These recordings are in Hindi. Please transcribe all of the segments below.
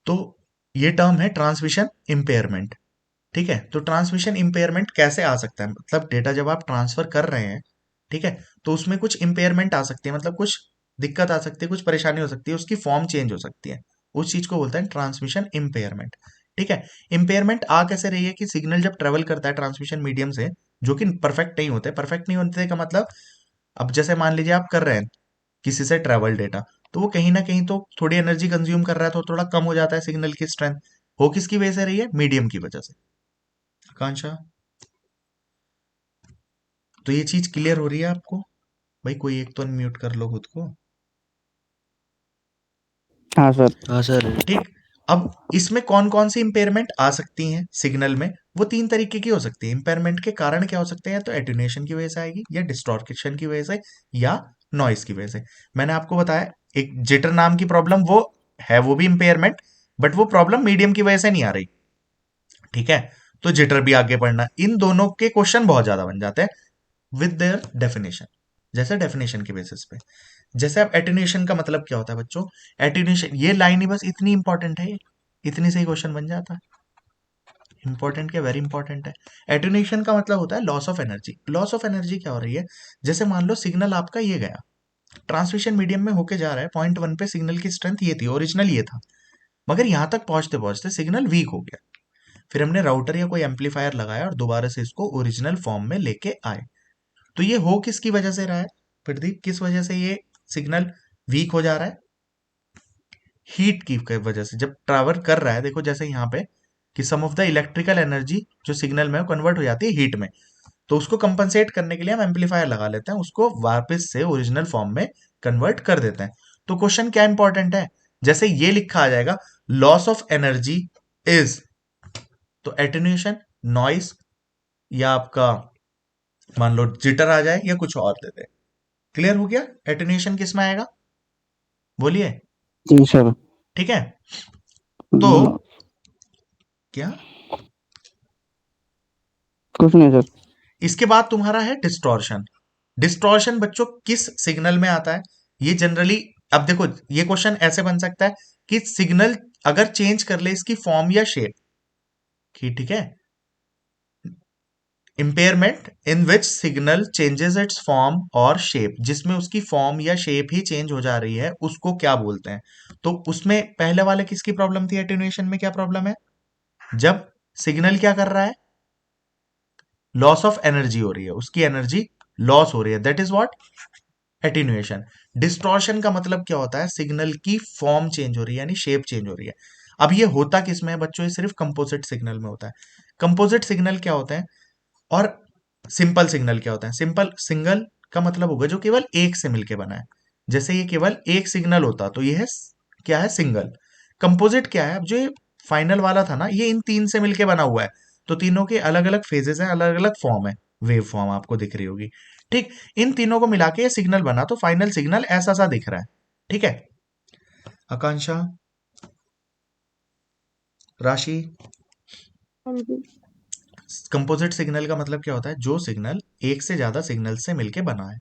तो ये टर्म है ट्रांसमिशन इम्पेयरमेंट। ठीक है, तो ट्रांसमिशन इम्पेयरमेंट कैसे आ सकता है, मतलब डेटा जब आप ट्रांसफर कर रहे हैं, ठीक है, तो उसमें कुछ इम्पेयरमेंट आ सकती है, मतलब कुछ दिक्कत आ सकती है, कुछ परेशानी हो सकती है, उसकी फॉर्म चेंज हो सकती है। उस चीज को बोलते हैं ट्रांसमिशन इम्पेयरमेंट। ठीक है, इम्पेयरमेंट आ कैसे रही है कि सिग्नल जब ट्रेवल करता है ट्रांसमिशन मीडियम से, जो कि परफेक्ट नहीं होते, परफेक्ट नहीं होते का मतलब, अब जैसे मान लीजिए आप कर रहे हैं किसी से ट्रेवल डेटा, तो वो कहीं ना कहीं तो थोड़ी एनर्जी कंज्यूम कर रहा है, तो थोड़ा कम हो जाता है सिग्नल की स्ट्रेंथ। हो किसकी वजह से रही है, मीडियम की वजह से। आकांक्षा, तो ये चीज क्लियर हो रही है आपको? भाई कोई एक तो अनम्यूट कर लो खुद को। हाँ सर। हाँ सर। ठीक। अब इसमें कौन कौन सी इंपेयरमेंट आ सकती हैं सिग्नल में, वो तीन तरीके की हो सकती है। इंपेयरमेंट के कारण क्या हो सकते हैं, या तो एटेन्यूएशन की वजह से आएगी, या डिस्टॉर्शन की वजह से, या नॉइस की वजह से। मैंने आपको बताया एक जिटर नाम की प्रॉब्लम, वो है, वो भी इंपेयरमेंट, बट वो प्रॉब्लम मीडियम की वजह से नहीं आ रही। ठीक है, तो जिटर भी आगे पढ़ना, इन दोनों के क्वेश्चन बहुत ज्यादा बन जाते हैं विद देयर डेफिनेशन, जैसे डेफिनेशन के बेसिस पे। जैसे अब एटेन्यूएशन का मतलब क्या होता है बच्चों, एटेन्यूएशन, ये लाइन ही बस इतनी इंपॉर्टेंट है, इतनी से ही क्वेश्चन बन जाता है। इंपॉर्टेंट क्या, वेरी इंपॉर्टेंट है। एटेन्यूएशन का मतलब होता है loss of energy. Loss of energy क्या हो रही है, जैसे मान लो सिग्नल आपका ये गया, ट्रांसमिशन मीडियम में होके जा रहा है, पॉइंट वन पे सिग्नल की स्ट्रेंथ ये थी, ओरिजिनल ये था, मगर यहां तक पहुंचते पहुंचते सिग्नल वीक हो गया। फिर हमने राउटर या कोई एम्पलीफायर लगाया और दोबारा से इसको ओरिजिनल फॉर्म में लेके आए। तो ये हो किसकी वजह से रहा है प्रदीप, किस वजह से ये सिग्नल वीक हो जा रहा है? हीट की वजह से। जब ट्रैवल कर रहा है, देखो जैसे यहाँ पे कि सम ऑफ द इलेक्ट्रिकल एनर्जी जो सिग्नल में कन्वर्ट हो जाती है हीट में, तो उसको कंपनसेट करने के लिए हम एम्पलीफायर लगा लेते हैं, उसको वापस से ओरिजिनल फॉर्म में कन्वर्ट कर देते हैं। तो क्वेश्चन क्या इंपॉर्टेंट है, जैसे ये लिखा आ जाएगा लॉस ऑफ एनर्जी इज, तो एटेन्यूएशन, नॉइस, या आपका मान लो जिटर आ जाए, या कुछ और दे दे। क्लियर हो गया, एटेन्यूएशन किस में आएगा, बोलिए। जी सर। ठीक है, तो हम्म, क्या, कुछ नहीं सर। इसके बाद तुम्हारा है डिस्टॉर्शन। डिस्टॉर्शन बच्चों किस सिग्नल में आता है, ये जनरली, अब देखो ये क्वेश्चन ऐसे बन सकता है कि सिग्नल अगर चेंज कर ले इसकी फॉर्म या शेप की, ठीक है, impairment in which signal changes it's form और शेप, जिसमें उसकी फॉर्म या शेप ही चेंज हो जा रही है, उसको क्या बोलते हैं? तो उसमें पहले वाले किसकी प्रॉब्लम थी, एटेन्यूएशन में क्या प्रॉब्लम है, जब सिग्नल क्या कर रहा है, लॉस ऑफ एनर्जी हो रही है, उसकी एनर्जी लॉस हो रही है, that is what, attenuation. Distortion का मतलब क्या होता है, सिग्नल की फॉर्म चेंज हो रही है, यानी शेप चेंज हो रही है। अब ये होता किसमें है बच्चों, ये सिर्फ कंपोजिट सिग्नल में होता है। कंपोजिट सिग्नल क्या होता है, और सिंपल सिग्नल क्या होता है? सिंपल सिंगल का मतलब होगा जो केवल एक से मिलके बना है, जैसे ये केवल एक सिग्नल होता तो ये है क्या है, सिंगल। कंपोजिट क्या है, अब जो ये फाइनल वाला था ना, ये इन तीन से मिलके बना हुआ है, तो तीनों के अलग अलग फेजेस हैं, अलग अलग फॉर्म है, वेव फॉर्म आपको दिख रही होगी। ठीक, इन तीनों को मिला के ये सिग्नल बना, तो फाइनल सिग्नल ऐसा सा दिख रहा है। ठीक है, आकांक्षा, राशि, हाँ जी। कंपोजिट सिग्नल का मतलब क्या होता है, जो सिग्नल एक से ज्यादा सिग्नल से मिलके बना है।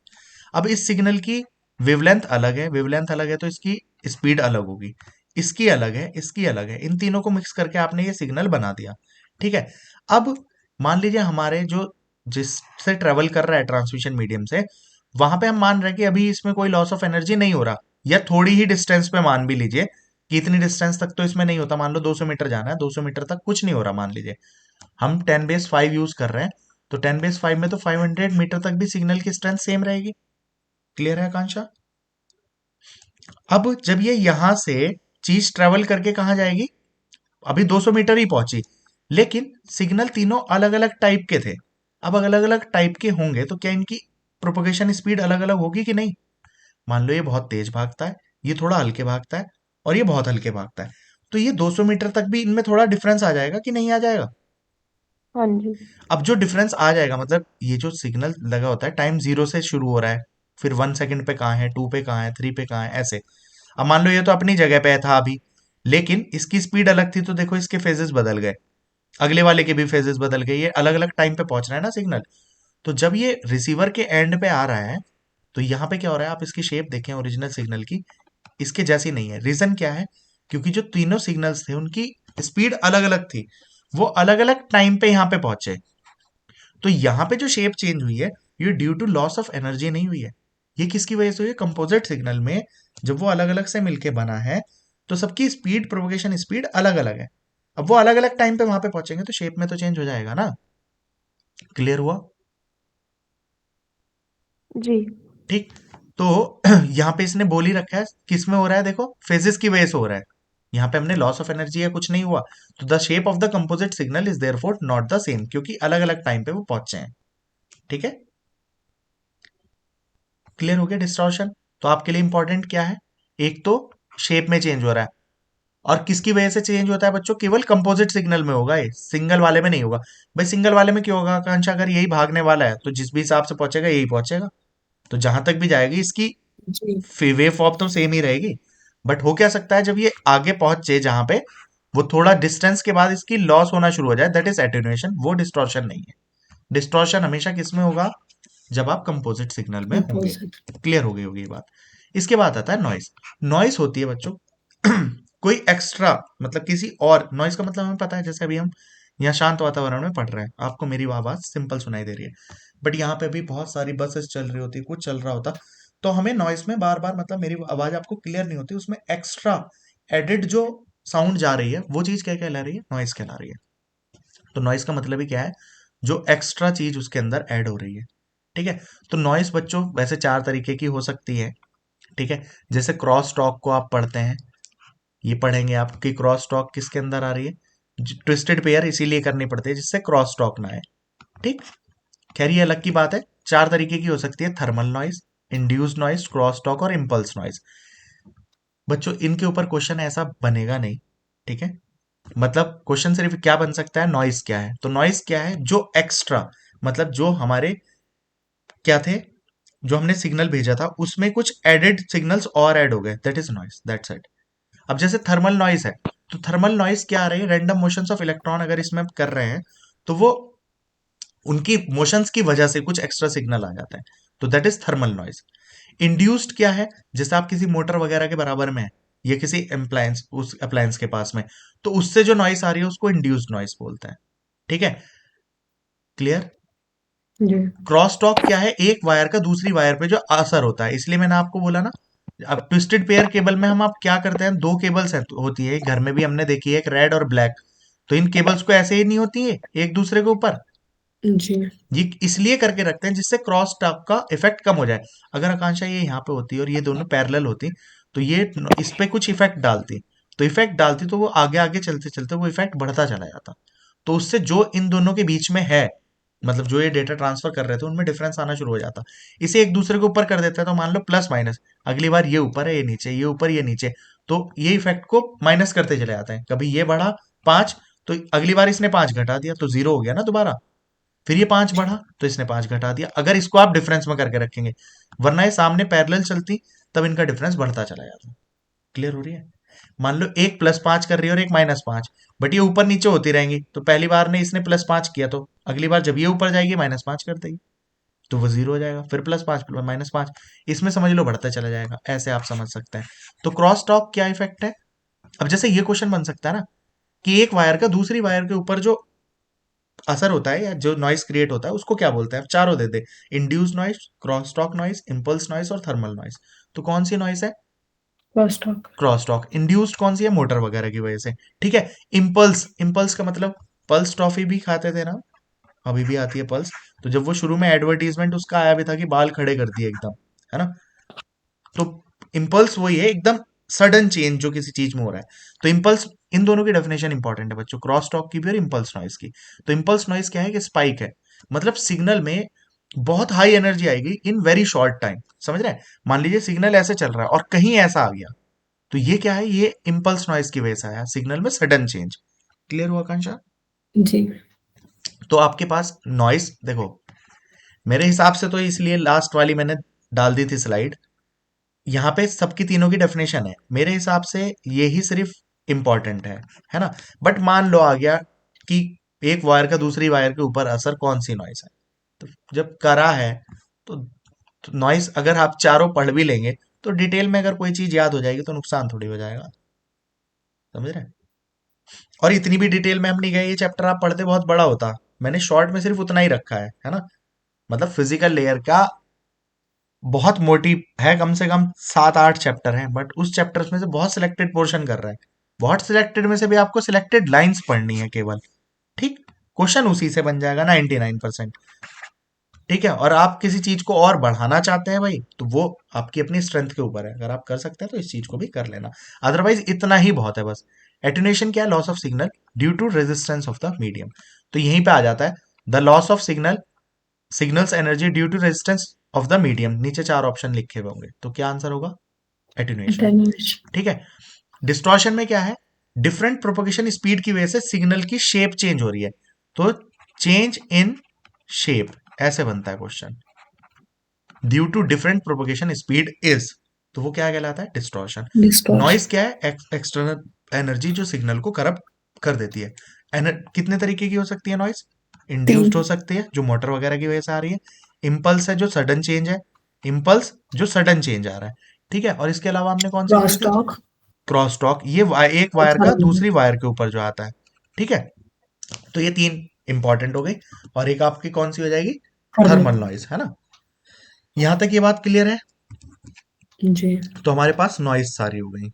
अब इस सिग्नल की वेवलेंथ अलग है, वेवलेंथ अलग है तो इसकी स्पीड अलग होगी, इसकी अलग है, इसकी अलग है, इन तीनों को मिक्स करके आपने ये सिग्नल बना दिया। ठीक है, अब मान लीजिए हमारे जो जिससे ट्रेवल कर रहा है ट्रांसमिशन मीडियम से, वहां पे हम मान रहे हैं कि अभी इसमें कोई लॉस ऑफ एनर्जी नहीं हो रहा, या थोड़ी ही डिस्टेंस पे मान भी लीजिए कि इतनी डिस्टेंस तक तो इसमें नहीं होता, मान लो 200 मीटर जाना है, 200 मीटर तक कुछ नहीं हो रहा मान लीजिए, हम 10 बेस 5 यूज कर रहे हैं, तो 10 बेस 5 में तो 500 मीटर तक भी सिग्नल की स्ट्रेंथ सेम रहेगी। क्लियर है आकांक्षा? अब जब ये यहां से चीज ट्रेवल करके कहां जाएगी, अभी 200 मीटर ही पहुंची, लेकिन सिग्नल तीनों अलग अलग टाइप के थे। अब अलग अलग टाइप के होंगे तो क्या इनकी प्रोपगेशन स्पीड अलग अलग होगी कि नहीं? मान लो ये बहुत तेज भागता है, ये थोड़ा हल्के भागता है, और ये बहुत हल्के भागता है, तो ये 200 मीटर तक भी इनमें थोड़ा डिफरेंस आ जाएगा कि नहीं आ जाएगा? हाँ जी। अब जो डिफरेंस आ जाएगा, मतलब ये जो सिग्नल लगा होता है टाइम जीरो से शुरू हो रहा है, फिर 1 सेकंड पे कहाँ है, 2 पे कहाँ है, 3 पे कहाँ है, ऐसे। अब मान लो ये तो अपनी जगह पे था अभी, लेकिन इसकी स्पीड अलग थी, तो देखो इसके फेजेस बदल गए, अगले वाले के भी फेजेस बदल गए, ये अलग अलग टाइम पे पहुंच रहा है ना सिग्नल। तो जब ये रिसीवर के एंड पे आ रहा है, तो यहाँ पे क्या हो रहा है, आप इसकी शेप देखें ओरिजिनल सिग्नल की, इसके जैसी नहीं है। रीजन क्या है, क्योंकि जो तीनों सिग्नल्स थे उनकी स्पीड अलग अलग थी, वो अलग अलग टाइम पे यहाँ पे पहुंचे। तो यहाँ पे जो शेप चेंज हुई है ये due to loss of energy नहीं हुई है। ये किसकी वजह से हुई है? कंपोजिट सिग्नल में जब वो अलग अलग से मिलके बना है तो सबकी स्पीड, प्रोपगेशन स्पीड अलग अलग है। अब वो अलग अलग टाइम पे वहां पे पहुंचेंगे तो शेप में तो चेंज हो जाएगा ना। क्लियर हुआ? जी। ठीक। तो यहाँ पे इसने बोल ही रखा है किस में हो रहा है, देखो फेजेस की वजह से हो रहा है। यहाँ पे हमने लॉस ऑफ एनर्जी या कुछ नहीं हुआ। तो the shape of the composite signal is therefore not the same, क्योंकि अलग अलग टाइम पे वो पहुंचे हैं। ठीक है, क्लियर हो गया डिस्टॉर्शन? तो आपके लिए इंपॉर्टेंट क्या है? एक तो शेप में चेंज हो रहा है, और किसकी वजह से चेंज होता है बच्चों? केवल कंपोजिट सिग्नल में होगा, ये सिंगल वाले में नहीं होगा। भाई सिंगल वाले में क्यों होगा आकांक्षा? अगर यही भागने वाला है तो जिस भी हिसाब से पहुंचेगा यही पहुंचेगा, तो जहां तक भी जाएगी इसकी जी। वेव फॉर्म तो सेम ही रहेगी। बट हो क्या सकता है, जब ये आगे पहुंचे जहां पे, वो थोड़ा डिस्टेंस के बाद इसकी लॉस होना शुरू हो जाए, दैट इज एटेन्यूएशन, वो डिस्टॉर्शन नहीं है। डिस्टॉर्शन हमेशा किस में होगा? जब आप कंपोजिट सिग्नल में होंगे। कंपोजिट। क्लियर हो गई होगी ये बात। इसके बाद आता है नॉइस। नॉइस होती है बच्चों कोई एक्स्ट्रा, मतलब किसी और, नॉइस का मतलब हमें पता है, जैसे अभी हम यहाँ शांत वातावरण में पढ़ रहे हैं, आपको मेरी आवाज सिंपल सुनाई दे रही है, बट यहाँ पे भी बहुत सारी बसेस चल रही होती, कुछ चल रहा होता, तो हमें नॉइस में बार बार, मतलब मेरी आवाज आपको क्लियर नहीं होती, उसमें एक्स्ट्रा एडिड जो साउंड जा रही है वो चीज क्या कहला रही है? नॉइस कहला रही है। तो नॉइस का मतलब ही क्या है? जो एक्स्ट्रा चीज उसके अंदर ऐड हो रही है। ठीक है। तो नॉइस बच्चों वैसे चार तरीके की हो सकती है। ठीक है। जैसे क्रॉस टॉक को आप पढ़ते हैं, ये पढ़ेंगे आप कि क्रॉस टॉक किसके अंदर आ रही है? ट्विस्टेड पेयर इसीलिए करनी पड़ती है जिससे क्रॉस टॉक ना आए। ठीक। खैर ये अलग की बात है। चार तरीके की हो सकती है: thermal noise, induced noise, cross talk और इम्पल्स नॉइज। बच्चों इनके ऊपर क्वेश्चन ऐसा बनेगा नहीं। ठीक है। मतलब क्वेश्चन सिर्फ क्या बन सकता है? नॉइस क्या है? तो नॉइस क्या है? जो एक्स्ट्रा, मतलब जो हमारे क्या थे, जो हमने सिग्नल भेजा था उसमें कुछ एडेड सिग्नल्स और ऐड हो गए, that is noise, that's it. अब जैसे थर्मल नॉइस है, तो थर्मल नॉइस क्या आ रही है? रैंडम मोशंस ऑफ इलेक्ट्रॉन अगर इसमें कर रहे हैं तो वो उनकी मोशंस की वजह से कुछ एक्स्ट्रा सिग्नल आ जाता है, तो that is thermal noise. Induced क्या है? जैसे आप किसी मोटर वगैरह के बराबर में है, या किसी अप्लायंस, उस अप्लायंस के पास में, तो उससे जो नॉइस आ रही है उसको इंड्यूस्ड नॉइस बोलते हैं। ठीक है, क्लियर? जी। क्रॉस टॉक क्या है? एक वायर का दूसरी वायर पे जो असर होता है, इसलिए मैंने आपको बोला ना। अब ट्विस्टेड पेयर केबल में हम आप क्या करते हैं, दो केबल्स होती है, घर में भी हमने देखी है, एक रेड और ब्लैक। तो इन केबल्स को ऐसे ही नहीं होती है एक दूसरे के ऊपर, जी। ये इसलिए करके रखते हैं जिससे क्रॉस टॉक का इफेक्ट कम हो जाए। अगर आकांक्षा ये यहाँ पे होती और ये दोनों पैरेलल होती, तो ये इस पे कुछ इफेक्ट डालती, तो इफेक्ट डालती तो वो आगे आगे चलते चलते वो इफेक्ट बढ़ता चला जाता। तो उससे जो इन दोनों के बीच में है, मतलब जो ये डेटा ट्रांसफर कर रहे थे उनमें डिफरेंस आना शुरू हो जाता। इसे एक दूसरे के ऊपर कर देता है, तो मान लो प्लस माइनस, अगली बार ये ऊपर है ये नीचे, ये ऊपर ये नीचे, तो ये इफेक्ट को माइनस करते चले जाते हैं। कभी ये बढ़ा 5, तो अगली बार इसने 5 घटा दिया तो 0 हो गया ना दोबारा। फिर ये 5 बढ़ा तो इसने 5 घटा दिया, अगर इसको आप डिफरेंस में करके रखेंगे। वरना ये सामने पैरेलल चलती, तब इनका डिफरेंस बढ़ता चला जाता। क्लियर हो रही है? मान लो एक +5 कर रही है और एक -5, बट ये ऊपर नीचे होती रहेंगी, तो पहली बार ने इसने +5 किया, तो अगली बार जब ये ऊपर जाएगी -5 कर देगी, तो वो 0 हो जाएगा, फिर +5 -5, इसमें समझ लो बढ़ता चला जाएगा। ऐसे आप समझ सकते हैं। तो क्रॉस टॉक क्या इफेक्ट है? अब जैसे ये क्वेश्चन बन सकता है ना, कि एक वायर का दूसरी वायर के ऊपर जो असर होता है या जो नॉइस क्रिएट होता है उसको क्या बोलते हैं? चारों दे दे: induce noise, cross talk noise, impulse noise और थर्मल नॉइस। तो कौन सी नॉइस है? Cross talk. Cross talk. Induced कौन सी है? मोटर वगैरह की वजह से। ठीक है। इम्पल्स, इम्पल्स का मतलब, पल्स टॉफी भी खाते थे ना, अभी भी आती है पल्स। तो जब वो शुरू में एडवर्टीजमेंट उसका आया भी था कि बाल खड़े कर दिए एकदम, है ना, तो इम्पल्स वही है, एकदम सडन चेंज जो किसी चीज में हो रहा है। तो इम्पल्स, इन दोनों की डेफिनेशन इंपॉर्टेंट है बच्चों, क्रॉस टॉक की भी और इम्पल्स नॉइस की। तो इम्पल्स नॉइस क्या है? कि स्पाइक है, मतलब सिग्नल में बहुत हाई एनर्जी आएगी इन वेरी शॉर्ट टाइम। समझ रहे हैं? मान लीजिए सिग्नल ऐसे चल रहा है और कहीं ऐसा आ गया, तो ये क्या है? ये इम्पल्स नॉइस की वजह से आया, सिग्नल में सडन चेंज। क्लियर हुआ आकांक्षा? जी। तो आपके पास नॉइस देखो, मेरे हिसाब से तो इसलिए लास्ट वाली मैंने डाल दी थी स्लाइड, यहाँ पे सबकी तीनों की डेफिनेशन है, मेरे हिसाब से ये ही सिर्फ इंपॉर्टेंट है ना। बट मान लो आ गया कि एक वायर का दूसरी वायर के ऊपर असर, कौन सी नॉइस है? तो जब करा है, तो, तो नॉइस अगर आप चारों पढ़ भी लेंगे तो डिटेल में अगर कोई चीज याद हो जाएगी तो नुकसान थोड़ी हो जाएगा। समझ रहे हैं? और इतनी भी डिटेल में हम नहीं गए, ये चैप्टर आप पढ़ते बहुत बड़ा होता। मैंने शॉर्ट में सिर्फ उतना ही रखा है ना। मतलब फिजिकल लेयर का बहुत मोटी है, कम से कम 7-8 चैप्टर हैं, बट उस चैप्टर्स में से बहुत सिलेक्टेड पोर्शन कर रहा है। बहुत सिलेक्टेड में से भी आपको सिलेक्टेड लाइंस पढ़नी है केवल। ठीक, क्वेश्चन उसी से बन जाएगा 99%। ठीक है, और आप किसी चीज को और बढ़ाना चाहते हैं भाई, तो वो आपकी अपनी स्ट्रेंथ के ऊपर है। अगर आप कर सकते हैं तो इस चीज को भी कर लेना, अदरवाइज इतना ही बहुत है बस। एटेन्यूएशन क्या है? Loss of signal due to resistance of the medium. तो यहीं पे आ जाता है the loss of signals energy due to resistance of the medium. नीचे 4 ऑप्शन लिखे हुए होंगे, तो क्या आंसर होगा? एटेन्यूएशन। attenuation, ठीक है। डिस्टॉर्शन में क्या है? डिफरेंट प्रोपोगेशन स्पीड की वजह से सिग्नल की शेप चेंज हो रही है, तो चेंज इन शेप, ऐसे बनता है question. Due to different propagation speed is, तो वो क्या कहलाता है? डिस्टॉर्शन। distortion, नॉइस क्या है? एक्सटर्नल एनर्जी जो सिग्नल को करप्ट कर देती है। कितने तरीके की हो सकती है नॉइस? इंड्यूस्ड हो 3, सकती है, जो मोटर वगैरह की वजह से आ रही है। इम्पल्स है, जो सडन चेंज है। इम्पल्स जो सडन चेंज आ रहा है। ठीक है, और इसके अलावा हमने कौन सी बोली थी? crosstalk क्रॉस टॉक, ये एक और वायर का thermal, दूसरी वायर के ऊपर जो आता है। ठीक है, तो ये 3 इंपॉर्टेंट हो गई। और एक आपकी कौन सी हो जाएगी? thermal, थर्मल नॉइज, है ना। यहां तक ये बात क्लियर है? जी, तो हमारे पास नॉइज सारी हो गई।